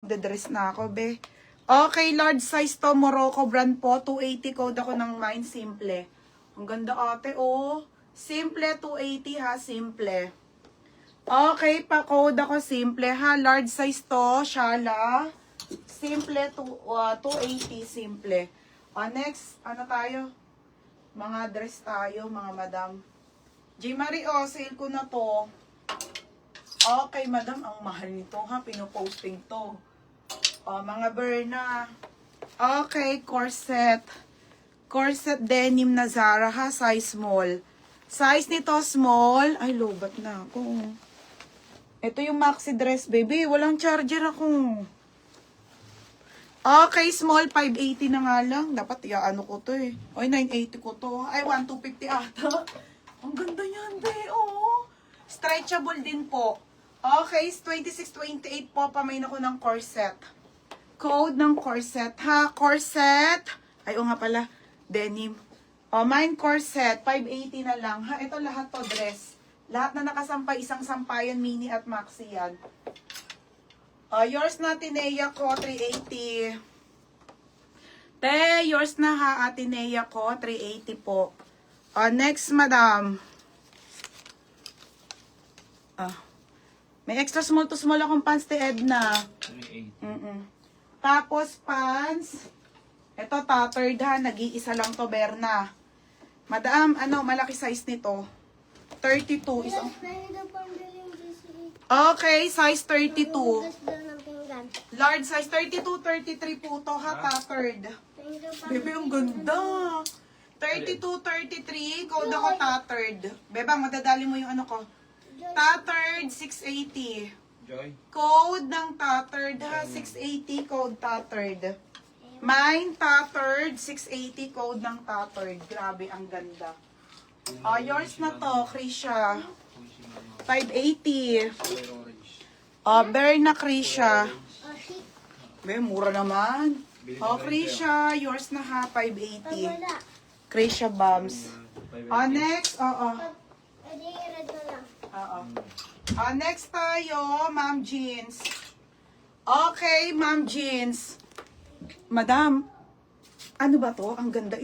Magdadress na ako, be. Okay, large size to. Morocco brand po. 280 code ako ng mine. Simple. Ang ganda ate, oh. Simple 280 ha. Simple. Okay, pa-code ako. Simple ha. Large size to. Shala. Simple 280. Simple. Next, ano tayo? Mga dress tayo, mga madam. J. Marie, sale ko na to. Okay, madam. Ang mahal nito ha. Pinoposting to. Mga Berna. Okay, corset. Corset denim na Zara ha, size small. Size nito small. Ay, lobat na ako. Ito yung maxi dress, baby. Walang charger ako. Okay, small. 580 na nga lang. Dapat ano ko to eh. Oy, 980 ko to. Ay, 1250 ata. Ang ganda yan, be. Oh. Stretchable din po. Okay, 26-28 po. Pamain ako ng corset. Code ng corset, ha? Corset. Ay, nga pala. Denim. Mine corset. 580 na lang, ha? Ito lahat to dress. Lahat na nakasampay. Isang sampayan, mini at maxi yan. Yours na, Tinea ko. 380. Te, yours na ha, Tinea ko. 380 po. Next, madam. May extra small to small akong pants, te Edna. 380. Tapos, pants. Ito, tattered ha. Nag-iisa lang to, Berna. Madam, malaki size nito. 32. Isang... Okay, size 32. Large size 32, 33 po to ha, tattered. Bebe, ang ganda. 32, 33. Code ako tattered. Bebang, madadali mo yung ano ko. Tattered, 680. Joy. Code ng tattered ha, 680 code tattered. Mine tattered, 680 code ng tattered. Grabe, ang ganda. Yours na to, Krisha. 580. Berna, Krisha. Be, mura naman. Krisha, yours na ha, 580. Krisha Bums. Next, next tayo, Ma'am Jeans. Okay, Ma'am Jeans. Madam, ano ba to? Ang ganda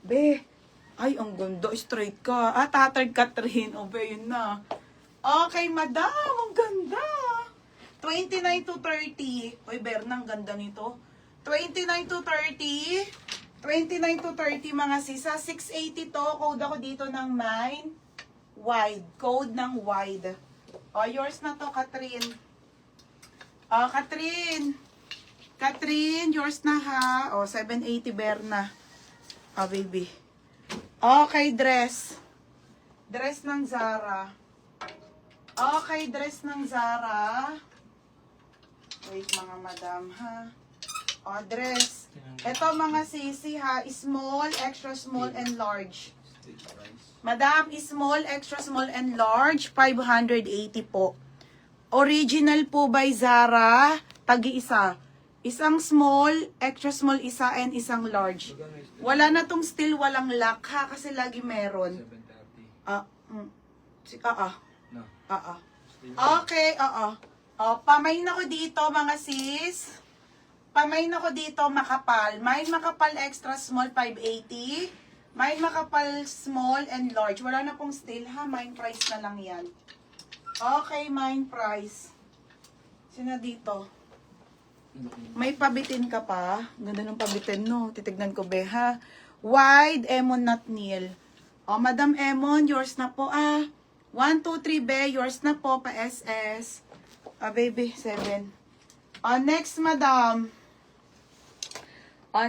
Be, ay, ang ganda. Straight ka. Tattered Catherine. Be, yun na. Okay, madam, ang ganda. 29 to 30. Uy, Berna, ang ganda nito. 29 to 30. 29 to 30, mga sisa. 680 to. Code ako dito ng mine. Wide. Code ng wide. Yours na to, Catherine. Catherine, yours na ha. 780 Berna. Baby. Okay, dress. Dress ng Zara. Okay, dress ng Zara. Wait, mga madam, ha. Dress. Ito, mga sisi, ha. Small, extra small, and large. Madam, small, extra small, and large, 580 po. Original po by Zara, tagi-isa. Isang small, extra small isa, and isang large. Wala na tong still, walang lock ha, kasi lagi meron. 730. Okay, pamain ako dito, mga sis. Pamain ako dito, makapal. Mine makapal, extra small, 580. Mine makapal, small, and large. Wala na pong still ha, mine price na lang yan. Okay, mine price. Sino dito? May pabitin ka pa. Ganda ng pabitin, no? Titignan ko, be, ha? Wide, Emon, not Neil. Madam Emon, yours na po, 1, 2, 3, be, yours na po, pa SS. Baby, 7. Next, madam.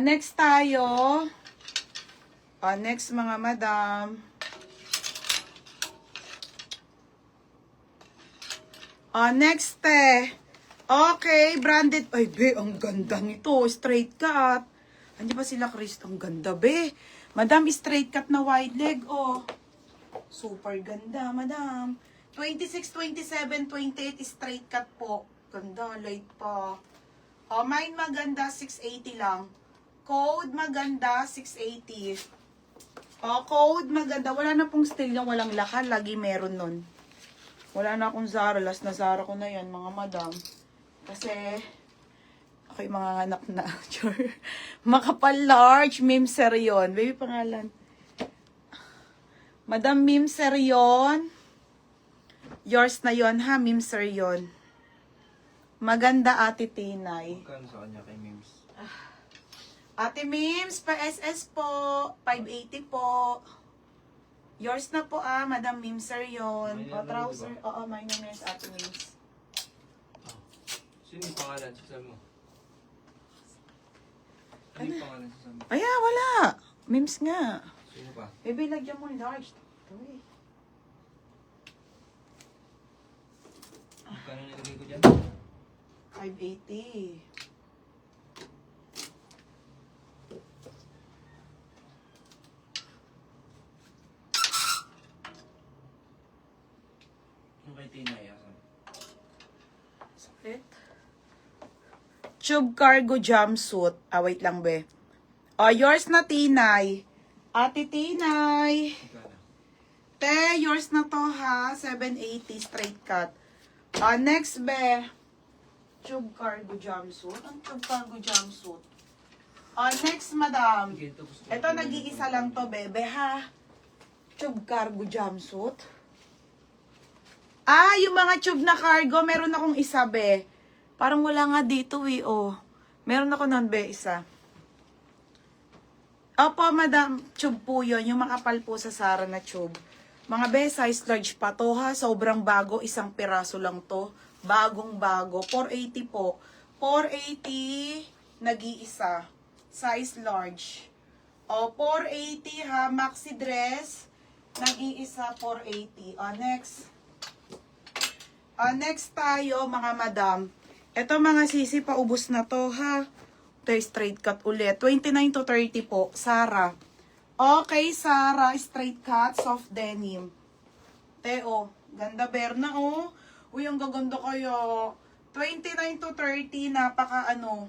Next tayo. Next, mga madam. Next, okay, branded. Ay, be, ang ganda nito. Straight cut. Andiyan ba sila, Chris? Ang ganda, be. Madam, straight cut na wide leg, Super ganda, madam. 26, 27, 28, straight cut po. Ganda, light pa. Mine maganda, 680 lang. Code maganda, 680. Code maganda. Wala na pong still yung walang lakal. Lagi meron nun. Wala na akong Zara. Last na Zara ko na yan, mga madam. Kasi, Okay, mga anak na. Sure. Makapal large, Mim Serion. Baby pangalan. Madam Mim Serion. Yours na yon ha, Mim Serion. Maganda Ate Tinay. Magkano sa kanya kay Mims? Ate Mims, pa SS po. 580 po. Yours na po Madam Mim Serion. May O, ano, trouser. diba? Oo, may numbers Ate Mims. Sino yung pangalan sa mo? Ano yung pangalan sa mo? Ay, wala. Mims nga. Sino pa? Baby, lagyan mo large. Uy. Magkano nilagay ko dyan? 580. Yung kay Tinay, asan? Sakit. Tube cargo jumpsuit. Wait lang, be. Yours na, Tinay. Ate Tinay. Magkano? Te, yours na to, ha? 780 straight cut. Next, be. Tube cargo jumpsuit. Ang tube cargo jumpsuit. Next, madam. Sige, ito gusto ko. Ito, nag-iisa lang to, bebe, ha? Tube cargo jumpsuit. Yung mga tube na cargo, meron akong isa, be. Parang wala nga dito, oh. Meron ako nun, be, isa. Opo, madam, tube po yun. Yung makapal po sa Sara na tube. Mga be, size large pa to, ha? Sobrang bago, isang piraso lang to. Bagong-bago. 480 po. 480, nag-iisa. Size large. 480, ha? Maxi dress, nag-iisa, 480. Next. Next tayo, mga madam. Ito mga sisi, paubos na to, ha? Ito straight cut ulit. 29 to 30 po. Sara. Okay, Sara. Straight cut, soft denim. Teo. Ganda Berna, oh. Uy, ang gaganda kayo. 29 to 30,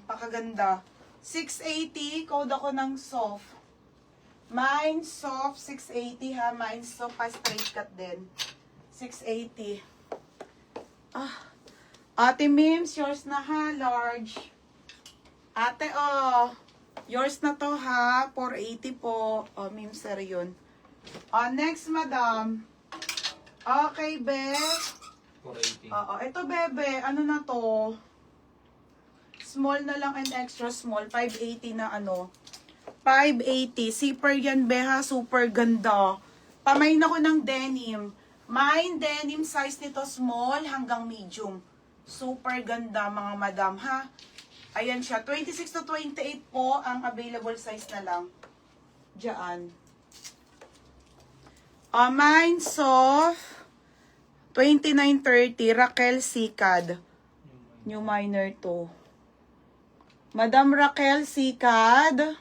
pakaganda. 680, code ako ng soft. Mine soft, 680 ha. Mine soft, straight cut din. 680. Ate Mims, yours na ha, large. Ate, yours na to ha, 480 po. Mims, yun. Next, madam. Okay, be. 480. Ito, bebe, ano na to? Small na lang and extra small. 580 na 580. Zipper yan, beha. Super ganda. Pamain ako ng denim. Mine denim size nito small hanggang medium. Super ganda, mga madam, ha? Ayan siya. 26 to 28 po ang available size na lang. Diyan. Mine soft. 2930, Raquel Sikad. New minor to. Madam Raquel Sikad.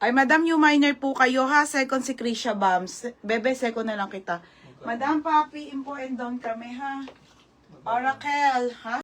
Ay, Madam, new minor po kayo, ha? Second si Krisha Bams. Bebe, second na lang kita. Madam Papi, info and down kami, ha? Raquel, ha?